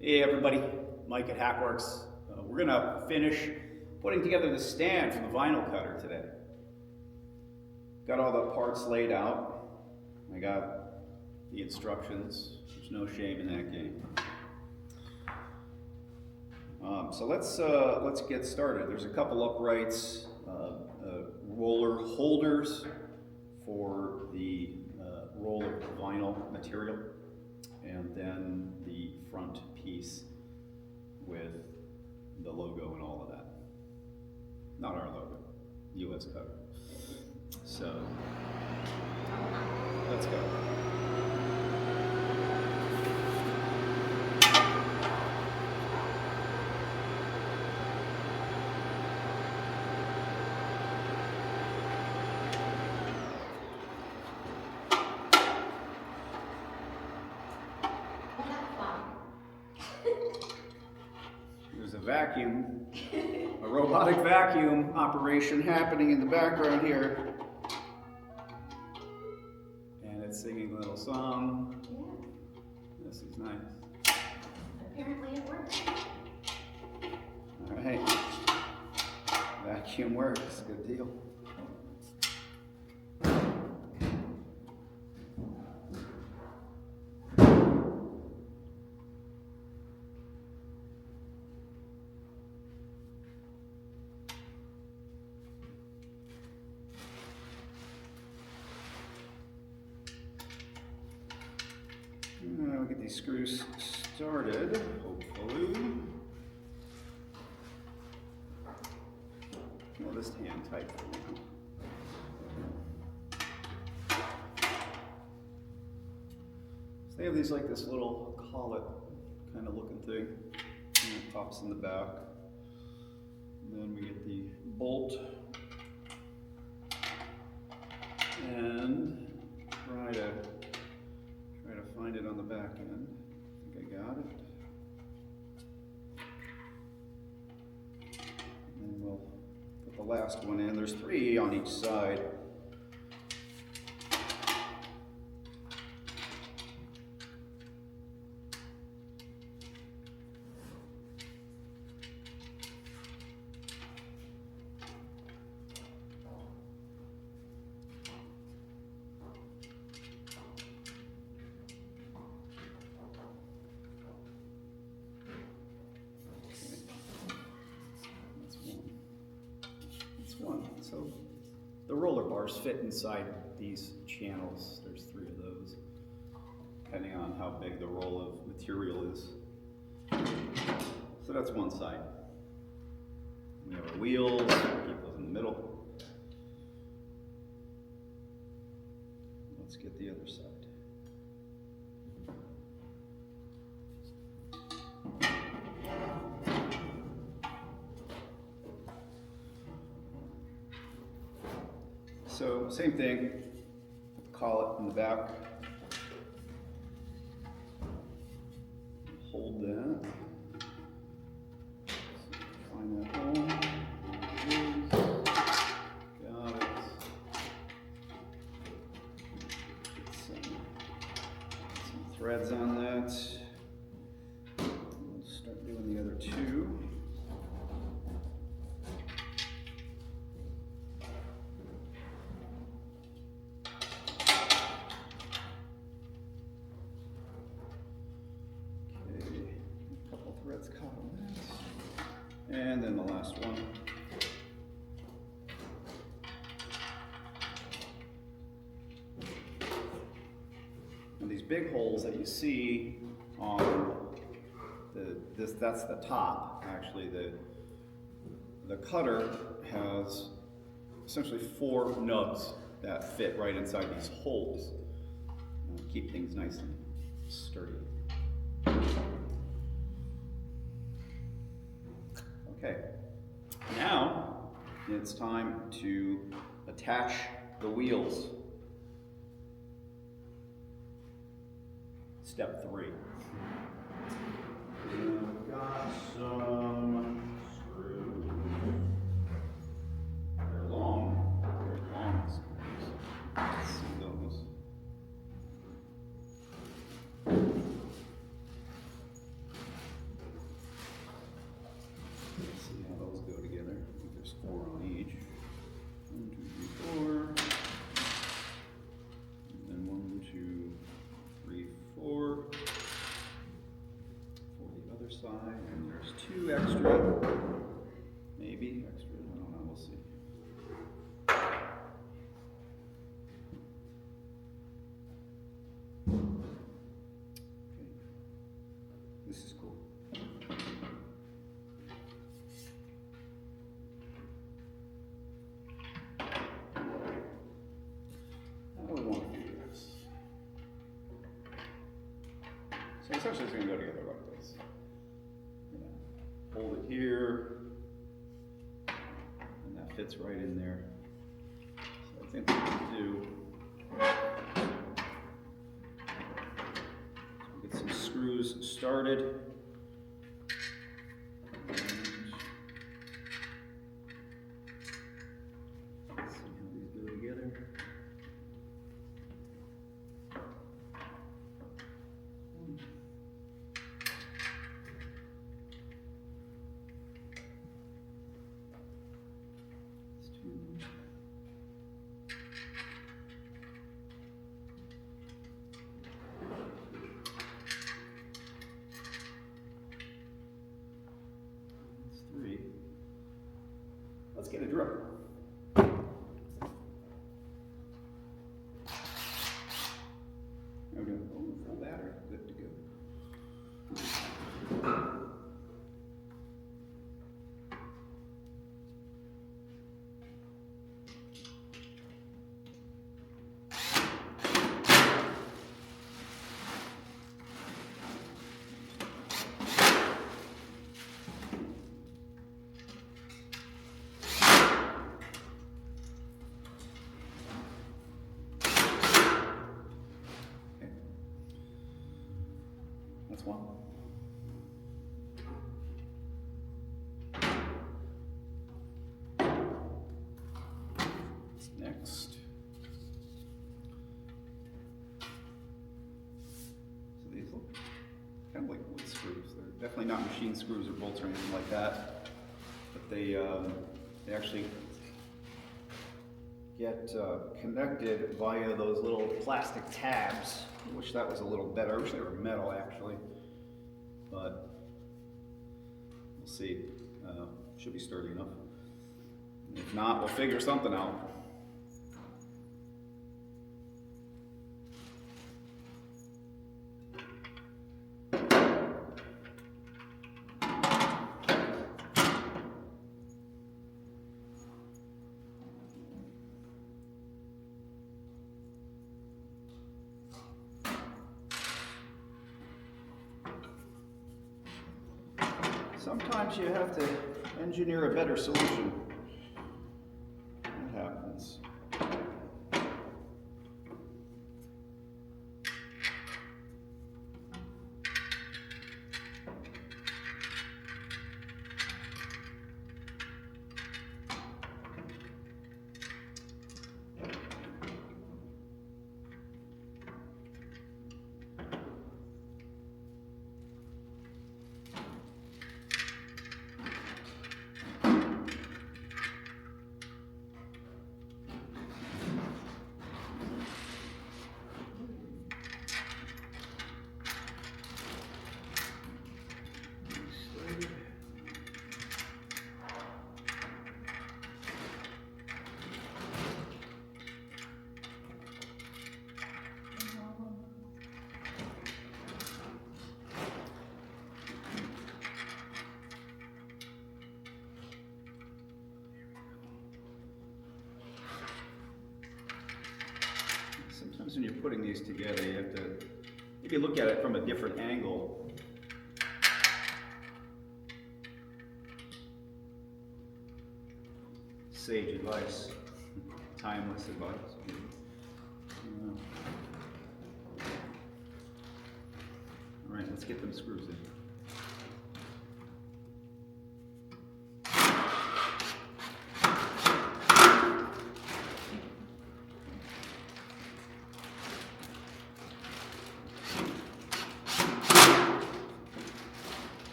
Hey everybody, Mike at Hackworks. We're gonna finish putting together the stand for the vinyl cutter today. Got all the parts laid out. I got the instructions. There's no shame in that game. So let's get started. There's a couple uprights, roller holders for the roll of vinyl material, and then the front piece with the logo and all of that. Not our logo, US Cutter. So, let's go. There's a vacuum, a robotic vacuum operation happening in the background here. And it's singing a little song. Yeah. This is nice. Apparently it works. All right. Vacuum works, good deal. We'll get these screws started, hopefully. Well, this hand tight for now. So they have these like this little collet kind of looking thing, and it pops in the back. And then we get the bolt and try to find it on the back end. I think I got it. And then we'll put the last one in. There's 3 on each side. So the roller bars fit inside these channels. There's 3 of those, depending on how big the roll of material is. So that's one side. We have our wheels, keep those in the middle. Let's get the other side. So same thing, collet in the back. Hold that. Find that hole. Got it. Get some threads on that. We'll start doing the other 2. Threads caught on that. And then the last one. And these big holes that you see on that's the top. Actually, the cutter has essentially 4 nubs that fit right inside these holes. Keep things nice and sturdy. Okay, now it's time to attach the wheels. Step 3. We've got some screws. They're long, very long screws. Let's see those. 2 extra, maybe extra, I don't know, we'll see. Okay. This is cool. How do we want to do this? So essentially it's going to go together like this. Hold it here, and that fits right in there. So I think what we'll do, we'll get some screws started. And let's see how these go together. That's 3. Let's get a drill. There we go. Oh, full battery. Good to go. That's one. Next. So these look kind of like wood screws. They're definitely not machine screws or bolts or anything like that, but they actually get connected via those little plastic tabs. I wish that was a little better. I wish they were metal actually, but we'll see. Should be sturdy enough. If not, we'll figure something out. Sometimes you have to engineer a better solution. What happens? Sometimes when you're putting these together, you have to maybe look at it from a different angle. Sage advice, timeless advice. All right, let's get them screws in.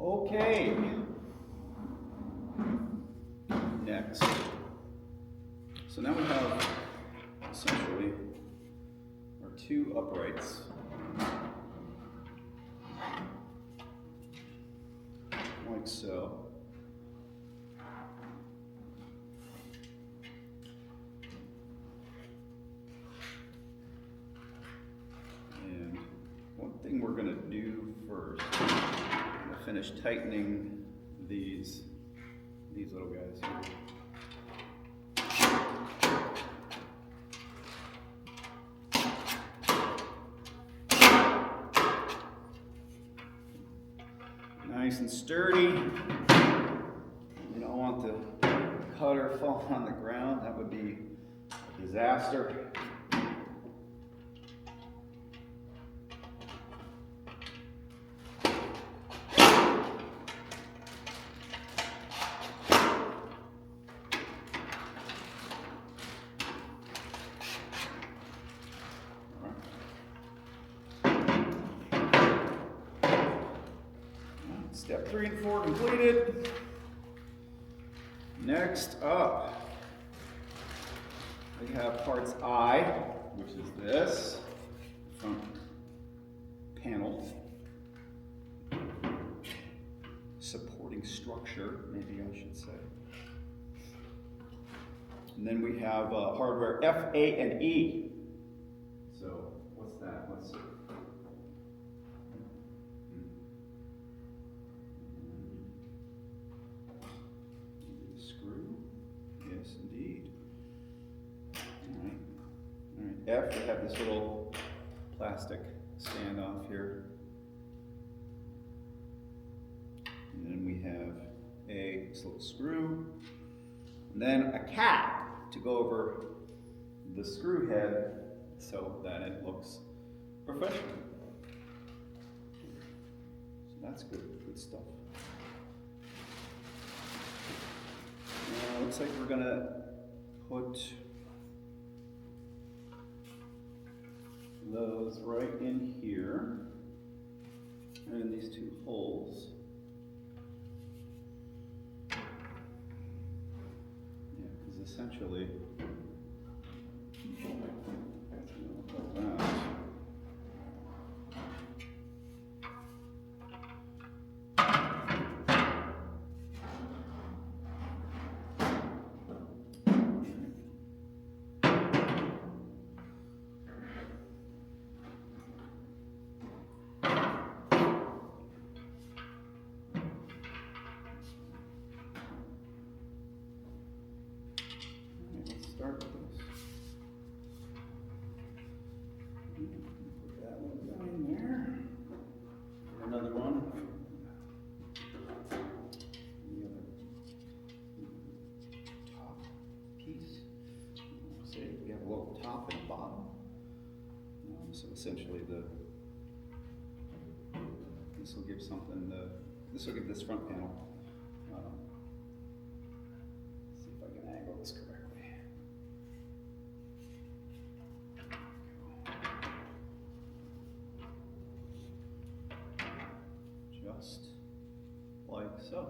Okay. Next. So now we have essentially our two uprights. Like so. And one thing we're going to do first, I'm going to finish tightening these little guys here. Nice and sturdy. You don't want the cutter falling on the ground. That would be a disaster. Step 3 and 4 completed. Next up, we have parts I, which is this front panel, supporting structure, maybe I should say. And then we have hardware F, A, and E. So what's that? Let's see. Screw. Yes, indeed. All right. F, we have this little plastic standoff here. And then we have A, this little screw. And then a cap to go over the screw head so that it looks professional. So that's good stuff. Looks like we're gonna put those right in here and in these two holes. Yeah, because essentially, like that. Start with this. Put that one down in there. Another one. The other top piece. Say we have a little top and a bottom. So essentially, this will give something. This will give this front panel. See if I can angle this correctly. Just like so.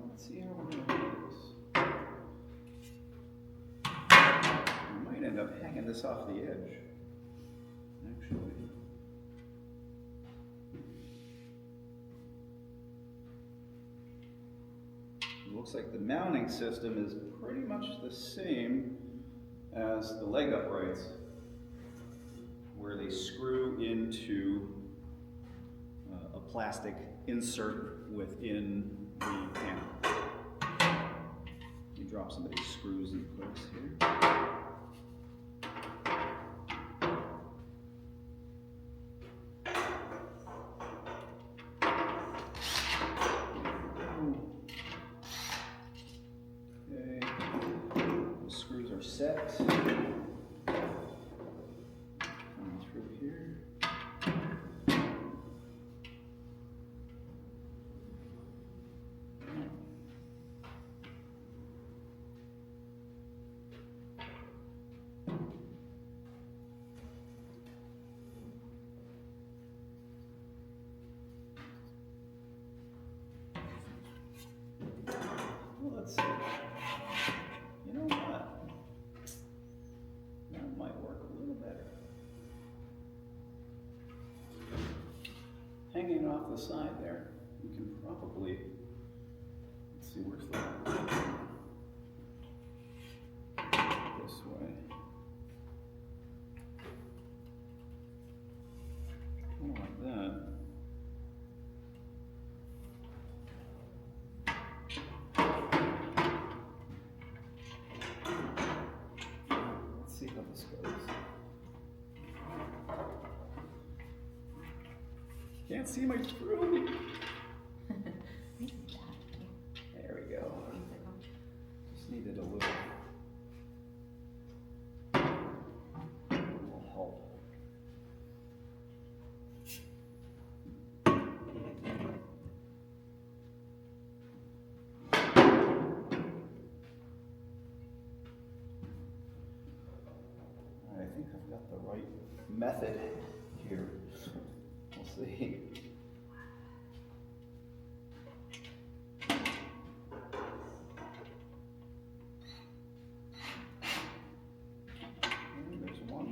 Let's see how we're going to do this. We might end up hanging this off the edge, actually. It looks like the mounting system is pretty much the same as the leg uprights, where they screw into a plastic insert within the panel. You drop some of these screws in place here. Okay, the screws are set. Coming through here. hanging off the side there. You can probably, let's see, where's the this way. Like that. Let's see how this goes. Can't see my screw. There we go. Just needed a little help. I think I've got the right method here. We'll see. And there's one.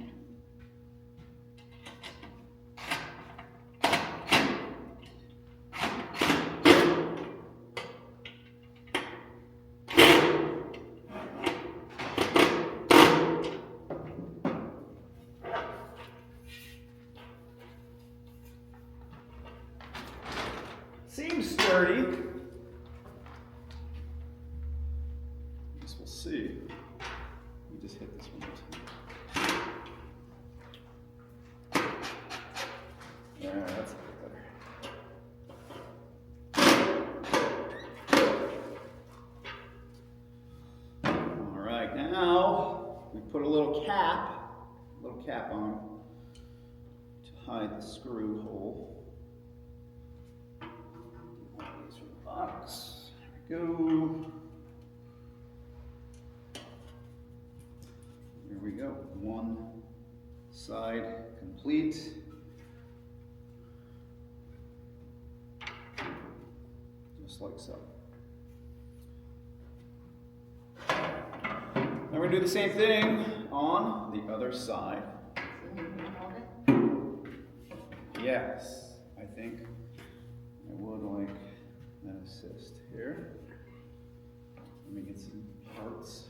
Seems sturdy. I guess we'll see. Let me just hit this one. Yeah, that's a bit better. All right, now we put a little cap on to hide the screw hole. Box. There we go. There we go. One side complete. Just like so. Now we're going to do the same thing on the other side. Yes, I think I would like an assist here. Let me get some parts.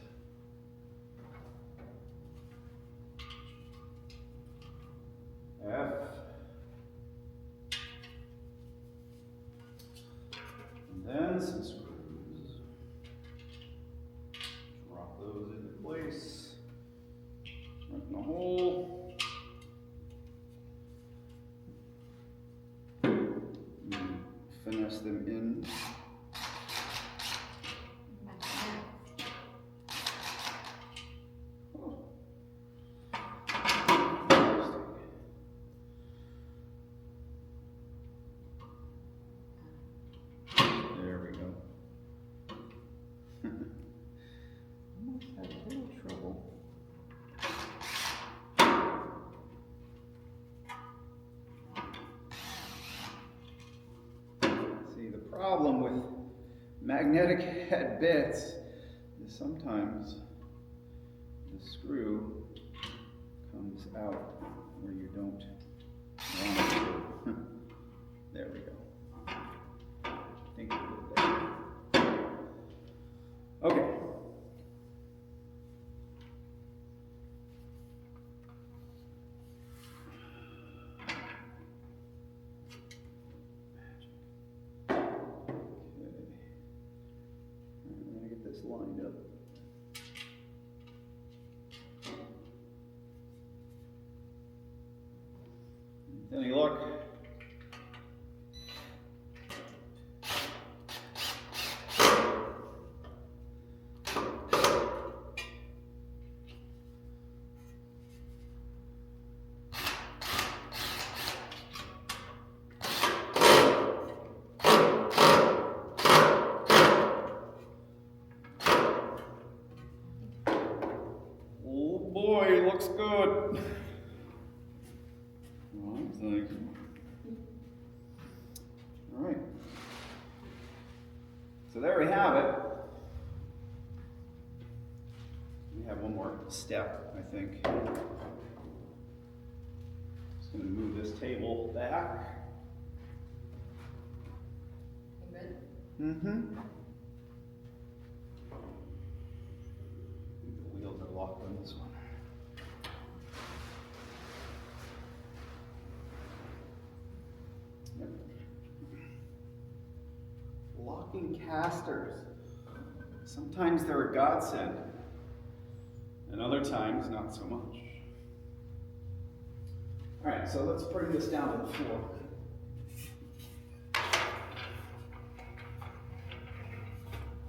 F. And then some screws. Drop those into place. Right in the hole. Finesse them in. Oh. There we go. Almost had a little trouble. The problem with magnetic head bits is sometimes the screw comes out where you don't want it to. There we go. I think we're good there. Okay. Lined up. Any luck? Boy, looks good. Well, thank you. All right. So there we have it. We have one more step, I think. Just going to move this table back. Mm-hmm. The wheels are locked on this one. Yep. Locking casters. Sometimes they're a godsend, and other times not so much. All right, so let's bring this down to the floor.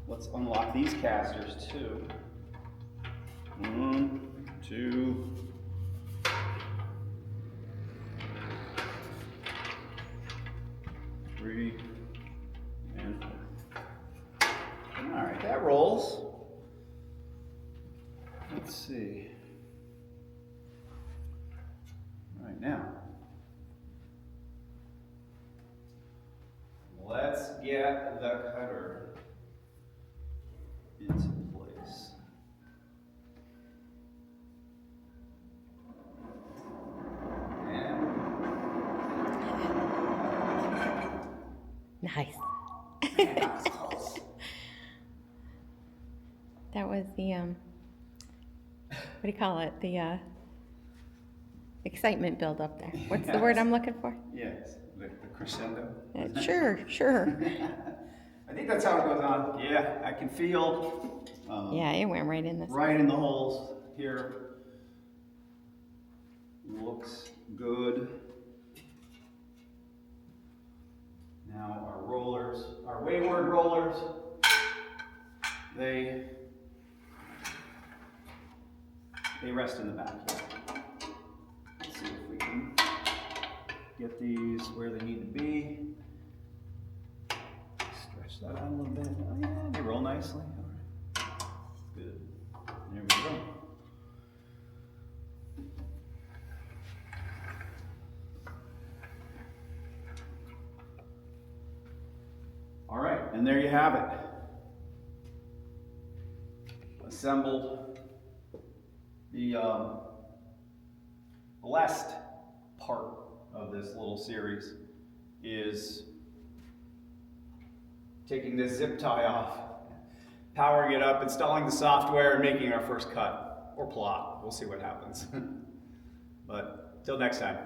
Let's unlock these casters too. 1, 2. 3, and 4. All right, that rolls. Let's see. All right, now. Let's get the cutter into place. And Nice. that was close. That was the, what do you call it? The excitement build up there. What's the word I'm looking for? Yes, the crescendo. Sure, sure. I think that's how it goes on. Yeah, I can feel. Yeah, it went right in this. Right in the holes here. Looks good. Now our rollers, our wayward rollers, they rest in the back here. Let's see if we can get these where they need to be. Stretch that out a little bit. Oh yeah, they roll nicely. All right. Good. There we go. All right, and there you have it. Assembled. The last part of this little series is taking this zip tie off, powering it up, installing the software, and making our first cut or plot. We'll see what happens. But till next time.